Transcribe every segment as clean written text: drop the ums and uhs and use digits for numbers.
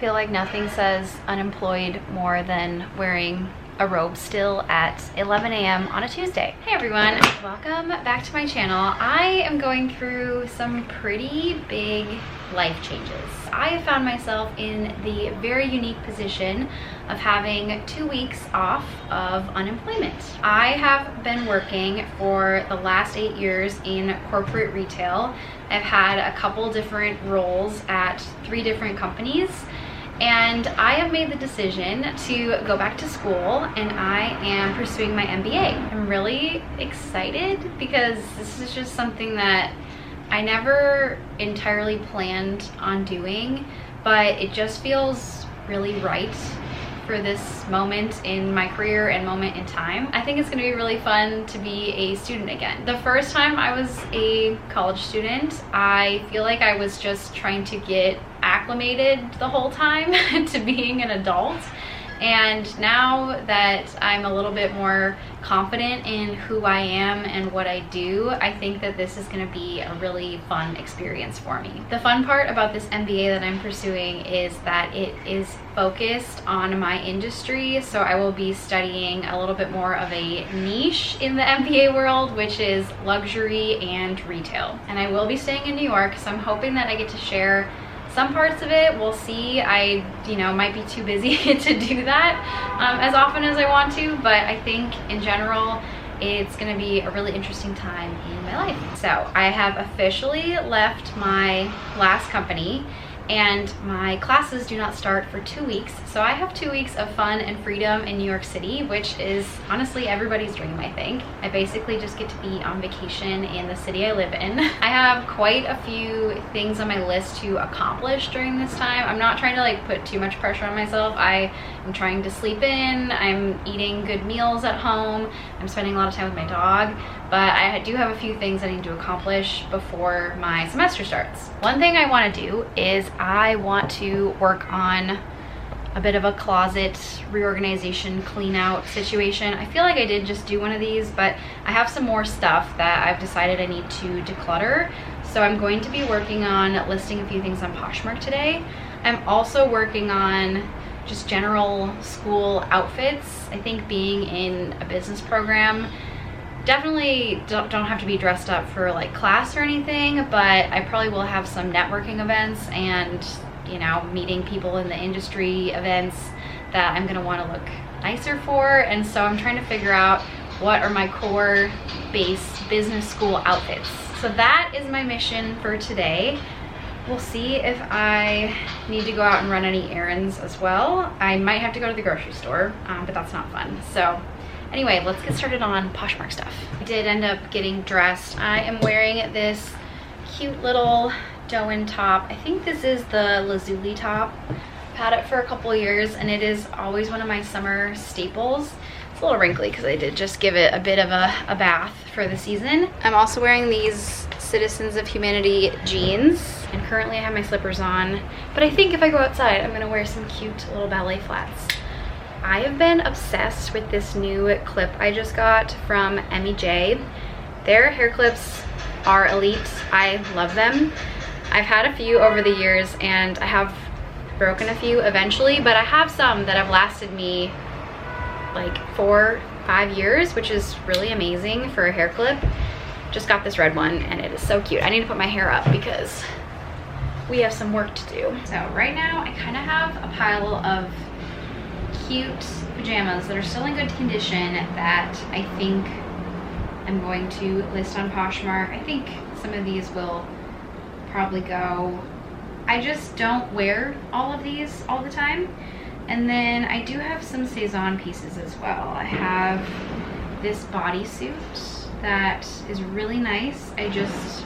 I feel like nothing says unemployed more than wearing a robe still at 11 a.m. on a Tuesday. Hey everyone, welcome back to my channel. I am going through some pretty big life changes. I have found myself in the very unique position of having 2 weeks off of unemployment. I have been working for the last 8 years in corporate retail. I've had a couple different roles at 3 different companies. And I have made the decision to go back to school, and I am pursuing my MBA. I'm really excited because this is just something that I never entirely planned on doing, but it just feels really right for this moment in my career and moment in time. I think it's gonna be really fun to be a student again. The first time I was a college student, I feel like I was just trying to get acclimated the whole time to being an adult. And now that I'm a little bit more confident in who I am and what I do, I think that this is going to be a really fun experience for me. The fun part about this MBA that I'm pursuing is that it is focused on my industry, so I will be studying a little bit more of a niche in the MBA world, which is luxury and retail. And I will be staying in New York, so I'm hoping that I get to share some parts of it. We'll see. I might be too busy to do that as often as I want to, but I think in general it's going to be a really interesting time in my life. So I have officially left my last company, and my classes do not start for 2 weeks. So I have 2 weeks of fun and freedom in New York City, which is honestly everybody's dream, I think. I basically just get to be on vacation in the city I live in. I have quite a few things on my list to accomplish during this time. I'm not trying to like put too much pressure on myself. I am trying to sleep in, I'm eating good meals at home, I'm spending a lot of time with my dog, but I do have a few things I need to accomplish before my semester starts. One thing I want to do is I want to work on a bit of a closet reorganization, clean out situation. I feel like I did just do one of these, but I have some more stuff that I've decided I need to declutter. So I'm going to be working on listing a few things on Poshmark today. I'm also working on just general school outfits. I think being in a business program, definitely don't have to be dressed up for like class or anything, but I probably will have some networking events and meeting people in the industry events that I'm gonna want to look nicer for. And so I'm trying to figure out what are my core base business school outfits. So that is my mission for today. We'll see if I need to go out and run any errands as well. I might have to go to the grocery store, but that's not fun. So anyway, let's get started on Poshmark stuff. I did end up getting dressed. I am wearing this cute little doen top. I think this is the lazuli top. I've had it for a couple of years, and it is always one of my summer staples. It's a little wrinkly because I did just give it a bit of a bath for the season. I'm also wearing these Citizens of Humanity jeans, and currently I have my slippers on, but I think if I go outside I'm gonna wear some cute little ballet flats. I have been obsessed with this new clip I just got from MBA. Their hair clips are elite. I love them. I've had a few over the years, and I have broken a few eventually, but I have some that have lasted me like 4-5 years, which is really amazing for a hair clip. Just got this red one, and it is so cute. I need to put my hair up because we have some work to do. So right now I kind of have a pile of cute pajamas that are still in good condition that I think I'm going to list on Poshmark. I think some of these will probably go. I just don't wear all of these all the time. And then I do have some Saison pieces as well. I have this bodysuit that is really nice. I just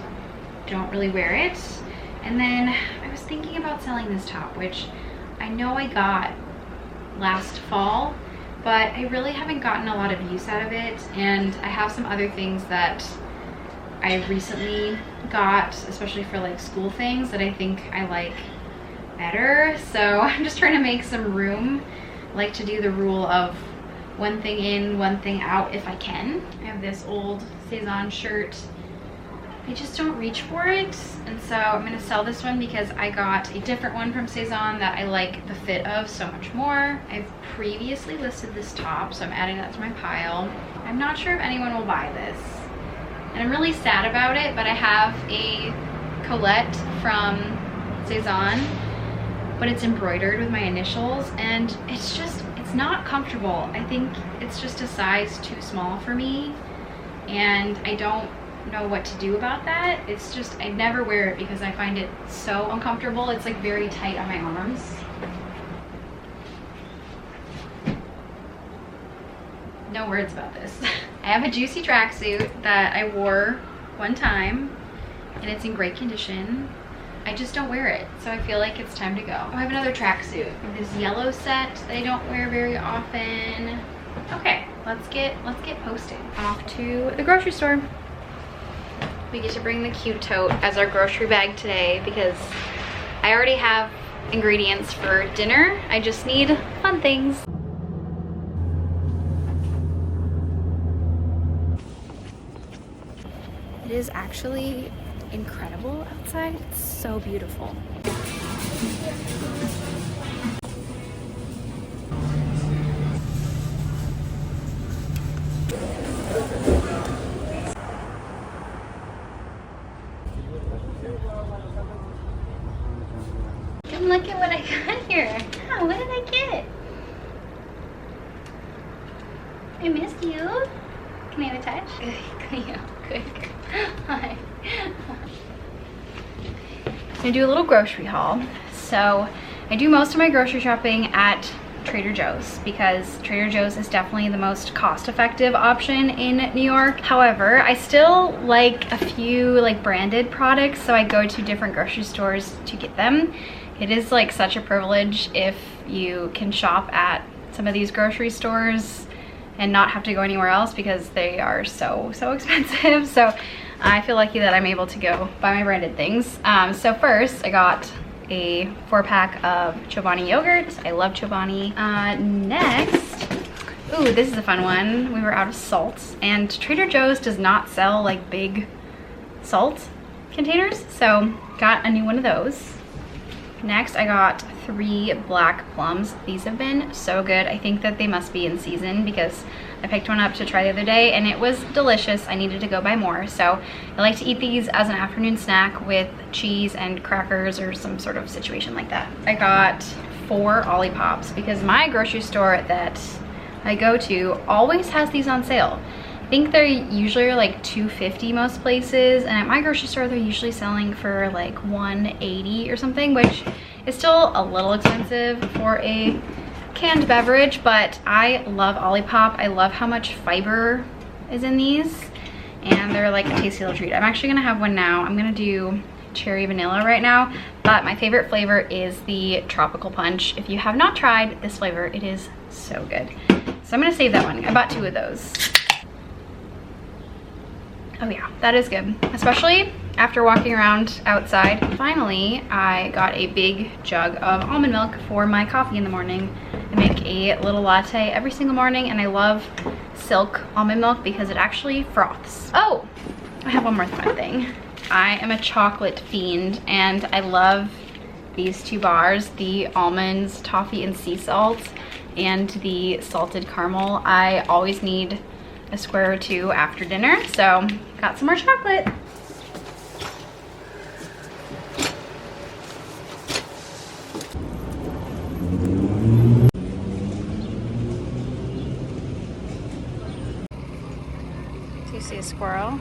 don't really wear it. And then I was thinking about selling this top, which I know I got last fall, but I really haven't gotten a lot of use out of it. And I have some other things that I recently got, especially for like school things, that I think I like better. So I'm just trying to make some room. I like to do the rule of one thing in, one thing out if I can. I have this old Saison shirt I just don't reach for it. And so I'm gonna sell this one because I got a different one from Cezanne that I like the fit of so much more. I've previously listed this top, so I'm adding that to my pile. I'm not sure if anyone will buy this. And I'm really sad about it, but I have a Colette from Cezanne, but it's embroidered with my initials, and it's not comfortable. I think it's just a size too small for me, and I don't know what to do about that. It's just, I never wear it because I find it so uncomfortable. It's like very tight on my arms. No words about this. I have a juicy tracksuit that I wore one time, and it's in great condition. I just don't wear it, so I feel like it's time to go. Oh, I have another tracksuit, this yellow set that I don't wear very often. Okay, let's get posted. Off to the grocery store. We get to bring the cute tote as our grocery bag today because I already have ingredients for dinner. I just need fun things. It is actually incredible outside. It's so beautiful. Come look at what I got here. Oh, what did I get? I missed you. Can I have a touch? Good. Hi. I'm gonna do a little grocery haul. So I do most of my grocery shopping at Trader Joe's because Trader Joe's is definitely the most cost-effective option in New York. However, I still like a few like branded products, so I go to different grocery stores to get them. It is like such a privilege if you can shop at some of these grocery stores and not have to go anywhere else because they are so expensive. So I feel lucky that I'm able to go buy my branded things. So first I got a 4-pack of Chobani yogurt. I love Chobani. Next, ooh, this is a fun one. We were out of salt, and Trader Joe's does not sell like big salt containers, so got a new one of those. Next, I got 3 black plums. These have been so good. I think that they must be in season because I picked one up to try the other day and it was delicious. I needed to go buy more. So I like to eat these as an afternoon snack with cheese and crackers or some sort of situation like that. I got 4 Ollipops because my grocery store that I go to always has these on sale. I think they're usually like $2.50 most places, and at my grocery store they're usually selling for like $1.80 or something, which is still a little expensive for a canned beverage, but I love Ollipop. I love how much fiber is in these, and they're like a tasty little treat. I'm actually gonna have one now. I'm gonna do cherry vanilla right now, but my favorite flavor is the tropical punch. If you have not tried this flavor, it is so good. So I'm gonna save that one. I bought 2 of those. Oh yeah, that is good, especially after walking around outside. Finally, I got a big jug of almond milk for my coffee in the morning. I make a little latte every single morning, and I love Silk almond milk because it actually froths. Oh, I have one more fun thing. I am a chocolate fiend, and I love these 2 bars, the almonds, toffee, and sea salt, and the salted caramel. I always need a square or 2 after dinner, so got some more chocolate. Do you see a squirrel?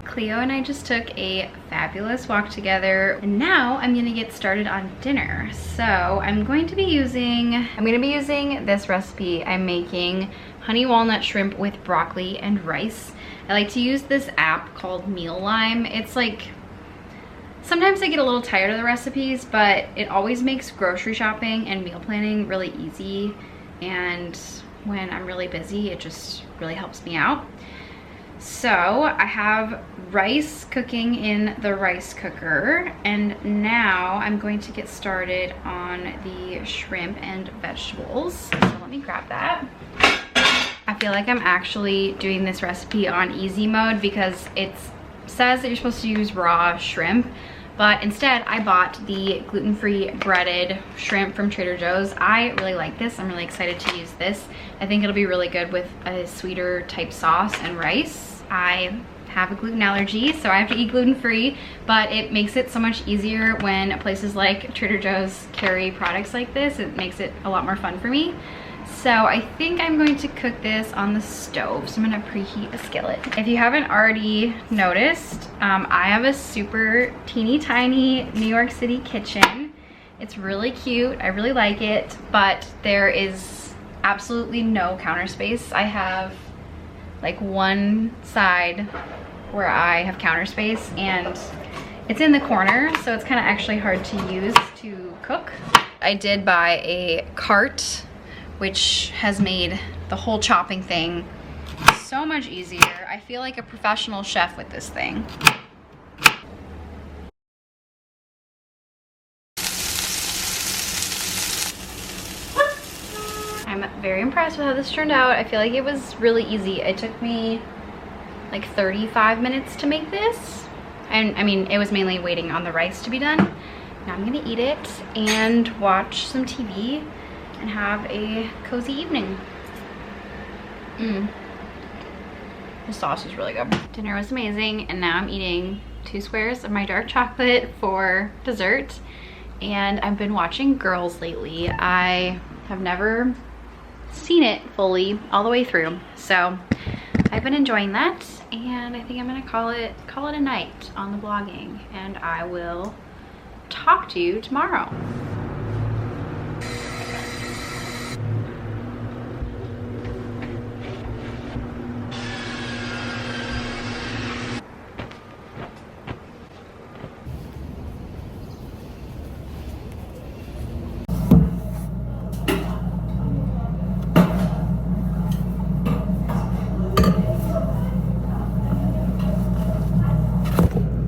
Cleo and I just took a fabulous walk together, and now I'm gonna get started on dinner. So I'm going to be using this recipe. I'm making honey walnut shrimp with broccoli and rice. I like to use this app called Meal Lime. It's like Sometimes I get a little tired of the recipes, but it always makes grocery shopping and meal planning really easy. And when I'm really busy, it just really helps me out. So I have rice cooking in the rice cooker, and now I'm going to get started on the shrimp and vegetables. So let me grab that. I feel like I'm actually doing this recipe on easy mode because it says that you're supposed to use raw shrimp, but instead I bought the gluten-free breaded shrimp from Trader Joe's. I really like this. I'm really excited to use this. I think it'll be really good with a sweeter type sauce and rice. I have a gluten allergy, so I have to eat gluten-free, but it makes it so much easier when places like Trader Joe's carry products like this. It makes it a lot more fun for me. So I think I'm going to cook this on the stove. So I'm gonna preheat a skillet. If you haven't already noticed, I have a super teeny tiny New York City kitchen. It's really cute, I really like it, but there is absolutely no counter space. I have like one side where I have counter space, and it's in the corner, so it's kind of actually hard to use to cook. I did buy a cart, which has made the whole chopping thing so much easier. I feel like a professional chef with this thing. I'm very impressed with how this turned out. I feel like it was really easy. It took me like 35 minutes to make this. And I mean, it was mainly waiting on the rice to be done. Now I'm gonna eat it and watch some TV and have a cozy evening. The sauce is really good. Dinner was amazing, and now I'm eating 2 squares of my dark chocolate for dessert. And I've been watching Girls lately. I have never seen it fully all the way through, so I've been enjoying that, and I think I'm gonna call it a night on the vlogging, and I will talk to you tomorrow.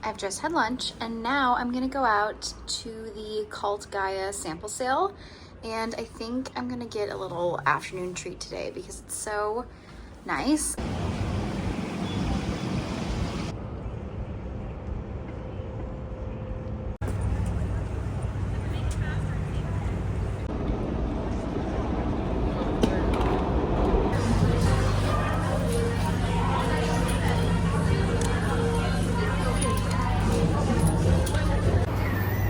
I've just had lunch, and now I'm gonna go out to the Cult Gaia sample sale, and I think I'm gonna get a little afternoon treat today because it's so nice.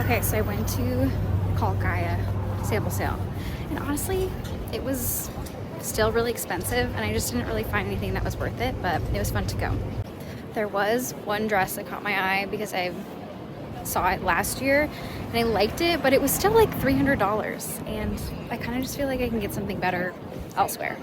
Okay, so I went to Cult Gaia sample sale, and honestly, it was still really expensive, and I just didn't really find anything that was worth it, but it was fun to go. There was one dress that caught my eye because I saw it last year, and I liked it, but it was still like $300, and I kind of just feel like I can get something better elsewhere.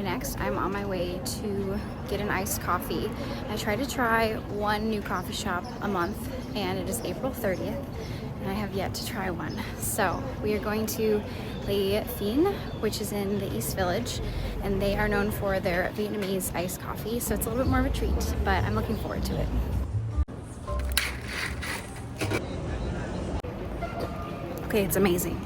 Next, I'm on my way to get an iced coffee. I try to try one new coffee shop a month, and it is April 30th, and I have yet to try one. So we are going to Le Fin, which is in the East Village, and they are known for their Vietnamese iced coffee, so it's a little bit more of a treat, but I'm looking forward to it. Okay, it's amazing.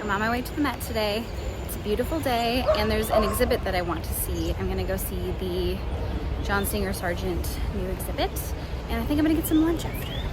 I'm on my way to the Met today. It's a beautiful day, and there's an exhibit that I want to see. I'm gonna go see the John Singer Sargent new exhibit, and I think I'm gonna get some lunch after.